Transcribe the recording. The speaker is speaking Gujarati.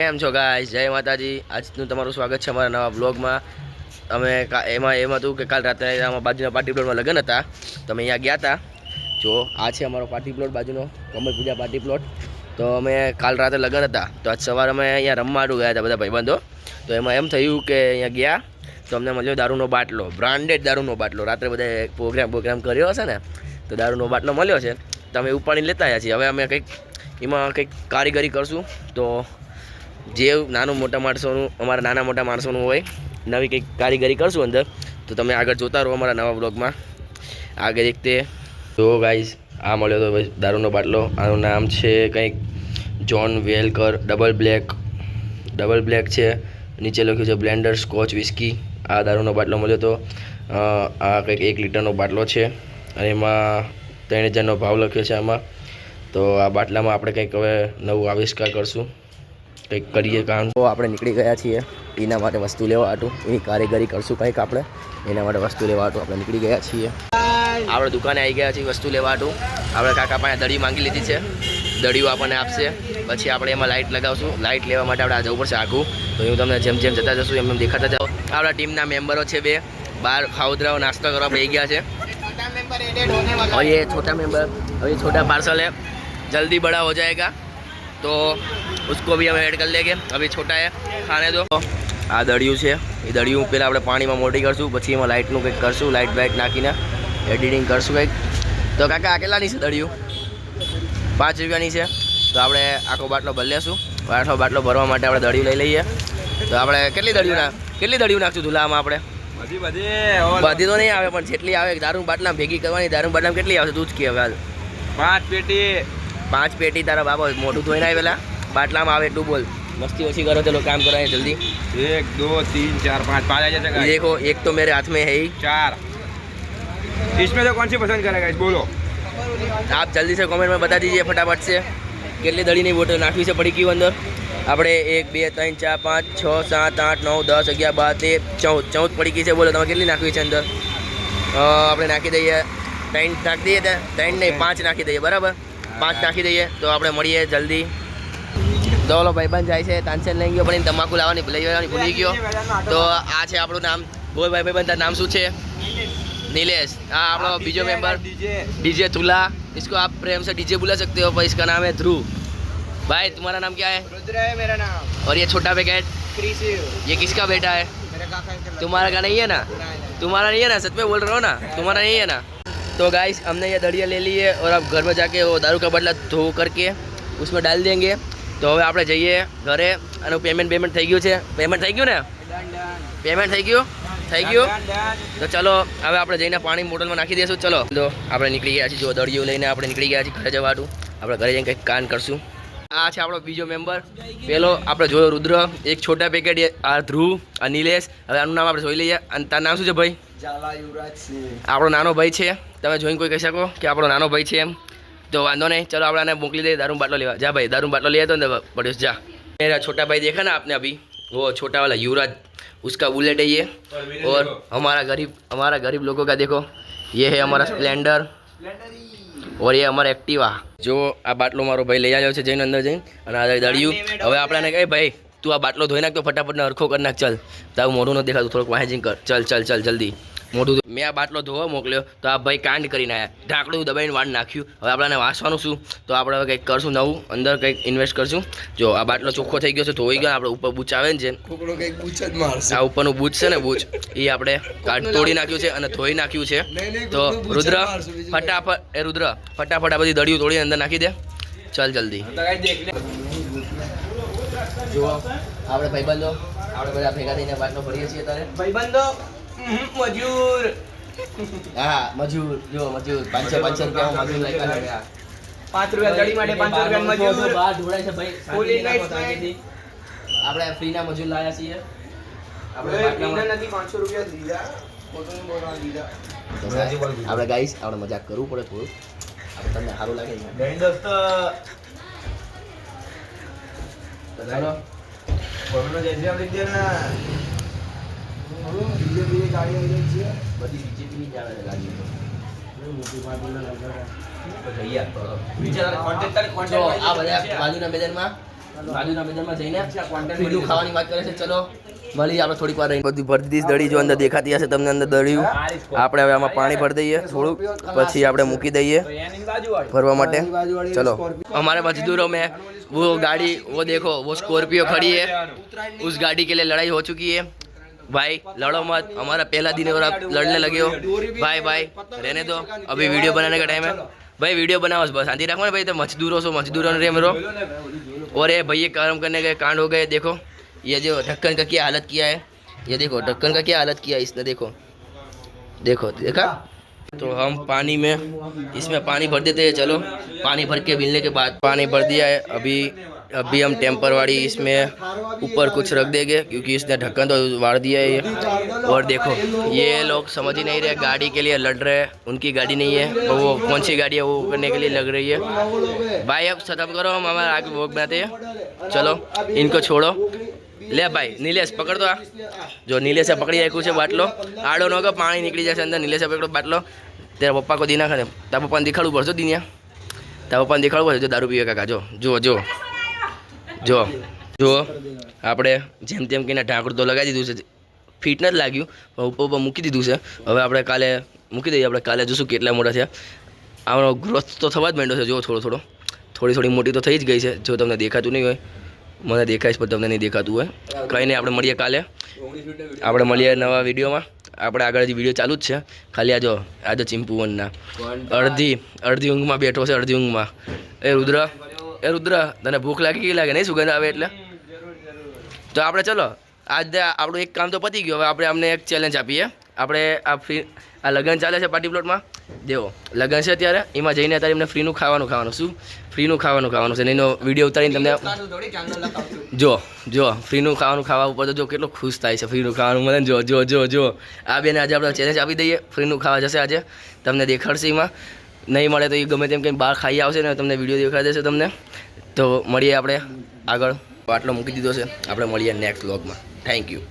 કેમ છો ગાઈસ? જય માતાજી. આજનું તમારું સ્વાગત છે અમારા નવા બ્લોગમાં. અમે એમ હતું કે કાલ રાત્રે અમારા બાજુના પાર્ટી પ્લોટમાં લગ્ન હતા, તો અમે અહીંયા ગયા હતા. જો આ છે અમારો પાર્ટી પ્લોટ, બાજુનો કમલ પૂજા પાર્ટી પ્લોટ. તો અમે કાલ રાત્રે લગ્ન હતા, તો આજ સવારે અમે અહીંયા રમવા હાટું ગયા હતા બધા ભાઈબંધો. તો એમાં એમ થયું કે અહીંયા ગયા તો અમને મળ્યો દારૂનો બાટલો, બ્રાન્ડેડ દારૂનો બાટલો. રાત્રે બધા પ્રોગ્રામ કર્યો હશે ને, તો દારૂનો બાટલો મળ્યો છે. તો અમે ઉપાડીને લેતા આવ્યા છીએ. હવે અમે એમાં કંઈક કારીગરી કરશું. તો જે નાના મોટા માણસોનું હોય નવી કંઈક કારીગરી કરશું અંદર. તો તમે આગળ જોતા રહો અમારા નવા બ્લોગમાં. આગળ દેખતે તો ગાઈઝ આ મળ્યો તો ભાઈ દારૂનો બાટલો. આનું નામ છે કંઈક જોન વેલકર ડબલ બ્લેક છે. નીચે લખ્યું છે બ્લેન્ડર સ્કોચ વિસ્કી. આ દારૂનો બાટલો મળ્યો તો આ કંઈક 1 લીટરનો બાટલો છે અને એમાં 3000નો ભાવ લખ્યો છે આમાં. તો આ બાટલામાં આપણે કંઈક હવે નવું આવિષ્કાર કરશું, કંઈક કરીએ કામ. તો આપણે નીકળી ગયા છીએ એના માટે વસ્તુ લેવા હાટું. એની કારીગરી કરશું કંઈક આપણે એના માટે વસ્તુ લેવા હાટું આપણે નીકળી ગયા છીએ. આપણે દુકાને આવી ગયા છીએ વસ્તુ લેવા હાટું. આપણે કાકા પાસે દડી માંગી લીધી છે, દડીઓ આપણને આપશે. પછી આપણે એમાં લાઇટ લગાવશું. લાઇટ લેવા માટે આપણે આ જવું પડશે આખું. તો હું તમને જેમ જેમ જતા જશું એમ દેખાતા જાઓ. આપણા ટીમના મેમ્બરો છે 2 બહાર ખાઉદરાઓ નાસ્તો કરવા બેસી ગયા છે. और ये छोटा मेंबर और ये छोटा पार्सल है, जल्दी बड़ा हो जाएगा तो उसको भी हम ऐड कर लेंगे. अभी छोटा है, खाने दो. આ દળિયું છે, એ દળિયું પહેલાં આપણે પાણીમાં મોટી કરશું, પછી એમાં લાઇટનું કંઈક કરશું, લાઇટ નાખીને એડિટિંગ કરશું કંઈક. તો કાકા આ કેટલાની છે દળિયું? 5 રૂપિયાની છે. તો આપણે આખો બાટલો ભરી લેશું. આખો બાટલો ભરવા માટે આપણે દળિયું લઈ લઈએ. તો આપણે કેટલી દળિયું નાખશું ધુલામાં? આપણે બધી તો નહીં આવે, પણ જેટલી આવે દારૂ બાટલા ભેગી કરવાની. દારૂ બાટલા કેટલી આવશે તું જ કે? હવે 5 પેટી તારા બાબા મોટું ધોઈને આવે પેલા બાટલામાં આવે એટલું બોલ. मस्ती वस्ती करो, चलो काम कराए जल्दी. 1 2 3 4 5 5 आ जाएगा. देखो एक तो मेरे हाथ में है ही 4. इसमें से कौन सी पसंद करेगा बोलो? आप जल्दी से कमेंट में बता दीजिए फटाफट से કેટલી દળીની બોટલ નાખવી છે પડી ગયું અંદર. આપણે 1 2 3 4 5 6 7 8 9 10 11 12 13 14 પડી ગઈ છે. બોલો તમે કેટલી નાખવી છે અંદર? આપણે નાખી દઈએ 3 નાખી દઈએ. 3 નહીં 5 નાખી દઈએ. બરાબર 5 નાખી દઈએ. તો આપણે મળીએ જલ્દી. તો ઓલો ભાઈબંધ જાય છે, તાનસેન લઈ ગયો પણ તમાકુ લાવવાની ભૂલી ગયો. તો આ છે આપણું નામ. બોલ ભાઈબંધ તારું નામ શું છે? नीलेश. हाँ आप लोग बीजो मेंबर डीजे तुला. इसको आप प्रेम से डीजे बुला सकते हो, पर इसका नाम है ध्रुव. भाई तुम्हारा नाम क्या है? रुद्र है मेरा नाम. और ये छोटा पैकेट ये किसका बेटा है? तुम्हारा का नहीं है ना? तुम्हारा नहीं है ना? सच में बोल रहे हो ना? तुम्हारा नहीं है ना? तो गाइस हमने ये दड़िया ले ली है और अब घर में जाके वो दारू का बटला धो करके उसमें डाल देंगे. तो હવે આપણે જઈએ ઘરે અને પેમેન્ટ થઈ ગયું છે. પેમેન્ટ થઈ ગયું ને? પેમેન્ટ થઈ ગયું. તો ચલો હવે આપણે જઈને પાણી બોટલમાં નાખી દઈશું. ચલો તો આપણે નીકળી ગયા છીએ. જો દળિયું લઈને આપણે નીકળી ગયા છીએ ઘરે જવાનું. આપણે ઘરે જઈને કંઈક કામ કરશું. આ છે આપણો બીજો મેમ્બર. પેલો આપણે જોયો રુદ્ર, એક છોટા પેકેટ આ ધ્રુવ, આ નિલેશ. હવે આનું નામ આપણે જોઈ લઈએ. અને તારું નામ શું છે ભાઈ? ઝાલા યુવરાજ છે. આપણો નાનો ભાઈ છે. તમે જોઈને કોઈ કહી શકો કે આપણો નાનો ભાઈ છે એમ? तो वांधो नहीं, चलो आप मोकली दे दारू बाटलो लेवा. जा भाई दारू बाटलो लिया तो पड़ोस जा. मेरा छोटा भाई देखा ना आपने अभी, वो छोटा वाला युवराज, उसका बुलेट है ये. और हमारा गरीब लोगों का देखो, ये है हमारा स्प्लेंडर और ये हमारा एक्टिवा. जो आ बाटलो मारो भाई लई आव्यो छे जईने अंदर जईने અને આ દળિયું. હવે આપણાને કહે ભાઈ તું આ બાટલો ધોઈ નાખ તો ફટાફટ ને હરખો કરી નાખ. ચલ તારું મોઢું ન દેખાતું, થોડુંક વાહેજીંગ કર. ચલ જલ્દી મોઢું. મેં આ બાટલો ધોવા મોકલ્યો તો આ ભાઈ કાંડ કરીને આવ્યા, ઢાંકણું દબાઈને વાળ નાખ્યું. હવે આપણને વાસવાનું શું? તો આપણે હવે કંઈક કરશું નવું, અંદર કંઈક ઇન્વેસ્ટ કરશું. જો આ બાટલો ચોખ્ખો થઈ ગયો છે, ધોઈ ગયો. આપણે ઉપર બૂચ આવે ને, આ ઉપરનું બૂચ છે ને, બૂચ એ આપણે તોડી નાખ્યું છે અને ધોઈ નાખ્યું છે. તો રુદ્ર ફટાફટ આ બધી દળિયું તોડીને અંદર નાખી દે. ચાલ જલ્દી. જો આપણે ભાઈબંધો આપણે બધા ભેગા થઈને બાટલો ભરીએ છીએ. તારે ભાઈબંધો મજૂર. હા મજૂર. જો મજૂર 500 રૂપિયા મજૂર લખ્યા. 5 રૂપિયા દડી માટે 500 રૂપિયા મજૂર બહાર ઢોળાય છે ભાઈ. આપણે ફ્રીના મજૂર લાયા છીએ. આપણે ફ્રીના નથી, 500 રૂપિયા દીધા. આપણે ગાઈસ આપણે મજાક કરવું પડે થોડું. આપણે તમને સારું લાગે દોસ્તો. ચાલો બોલનો જલ્દી આપણે દે ના. બીજેપી ગાડી આવી રહી છે, બધી બીજેપીની જ આવે છે ગાડીઓ. મોટી પાર્ટીના લગાડા તો જઈએ. આ બધા બાજુના મેદાનમાં બાજુના મેદાનમાં જઈને ફ્રીનું ખાવાની વાત કરે છે. ચલો મળી આપણે થોડીક વાર રહીને બધું ભરી દીધી દડી જો અંદર દેખાતી હશે તમને અંદર દળ્યું. આપણે હવે આમાં પાણી ભરી દઈએ થોડુંક, પછી આપણે મૂકી દઈએ ભરવા માટે. चलो हमारे मजदूरों में वो गाड़ी वो देखो वो स्कॉर्पियो खड़ी है, उस गाड़ी के लिए लड़ाई हो चुकी है. भाई लड़ो मत, हमारा पहला दिन और आप लड़ने लगे हो. भाई भाई रहने दो, अभी वीडियो बनाने का टाइम है. भाई वीडियो बनाओ बस, शांति रखो ना भाई. तो मजदूरों से मजदूरों ने रहो. और ये भैया काम करने गए कांड हो गए. देखो ये जो ढक्कन का क्या हालत किया है, ये देखो ढक्कन का क्या हालत किया है इसने. देखो देखो देखा. तो हम पानी में इसमें पानी भर देते हैं. चलो पानी भर के मिलने के बाद पानी भर दिया है. अभी हम टेम्पर वाली इसमें ऊपर कुछ रख देंगे क्योंकि इसने ढक्कन तो वाड़ दिया है ये. और देखो ये लोग समझ ही नहीं रहे, गाड़ी के लिए लड़ रहे हैं. उनकी गाड़ी नहीं है, तो वो कौन सी गाड़ी है वो करने के लिए लग रही है. भाई अब खत्म करो, हम हमारे आगे वोक बनाते हैं. चलो इनको छोड़ो. ले भाई नीलेश पकड़ दो. जो नीलेश से पकड़ी है कुछ बाटलो आड़ो न होगा, पानी निकली जाए अंदर. नीलेश से पकड़ो बाटलो. तेरा पप्पा को दीना खाने, तारा पप्पा ने दिखाड़ू पड़शो दीनिया. तारा पप्पा ने दिखाड़ू पड़शो. जो दारू पीवे काका जो जो जो जो જો આપણે જેમ તેમ કહીને ઢાંકણું તો લગાવી દીધું છે. ફીટ નથી લાગ્યું પણ ઉપર ઉપર મૂકી દીધું છે. હવે આપણે કાલે મૂકી દઈએ. આપણે કાલે જોશું કેટલા મોટા થયા. આનો ગ્રોથ તો થવા જ માંડ્યો છે. જો થોડી થોડી મોટી તો થઈ જ ગઈ છે. જો તમને દેખાતું નહીં હોય, મને દેખાય છે પણ તમને નહીં દેખાતું હોય. કંઈ નહીં, આપણે મળીએ કાલે. આપણે મળીએ નવા વિડીયોમાં. આપણે આગળ જે વિડીયો ચાલુ જ છે. ખાલી આ જો ચિંપુવનના અડધી ઊંઘમાં બેઠો છે. અડધી ઊંઘમાં. એ રુદ્ર તને ભૂખ લાગી કે લાગે નહીં સુગંધ આવે એટલે? તો આપણે ચલો આજે આપણું એક કામ તો પતી ગયું. હવે આપણે અમને એક ચેલેન્જ આપીએ. આપણે આ લગન ચાલે છે પાર્ટી પ્લોટમાં. દેવો લગન છે ત્યારે એમાં જઈને અત્યારે એમને ફ્રીનું ખાવાનું શું ફ્રીનું ખાવાનું છે. એનો વિડીયો ઉતારીને તમને જો ફ્રીનું ખાવાનું ખાવા ઉપર તો જો કેટલો ખુશ થાય છે. ફ્રીનું ખાવાનું મને જો આ બેને આજે આપણે ચેલેન્જ આપી દઈએ. ફ્રીનું ખાવા જશે આજે, તમને દેખાડશે. એમાં નહીં મળે તો એ ગમે તેમ કંઈ બહાર ખાઈ આવશે ને તમને વિડીયો દેખાડી દેશે તમને. તો મળીએ આપણે આગળ. આટલો મૂકી દીધો છે. આપણે મળીએ નેક્સ્ટ વ્લોગમાં. Thank you.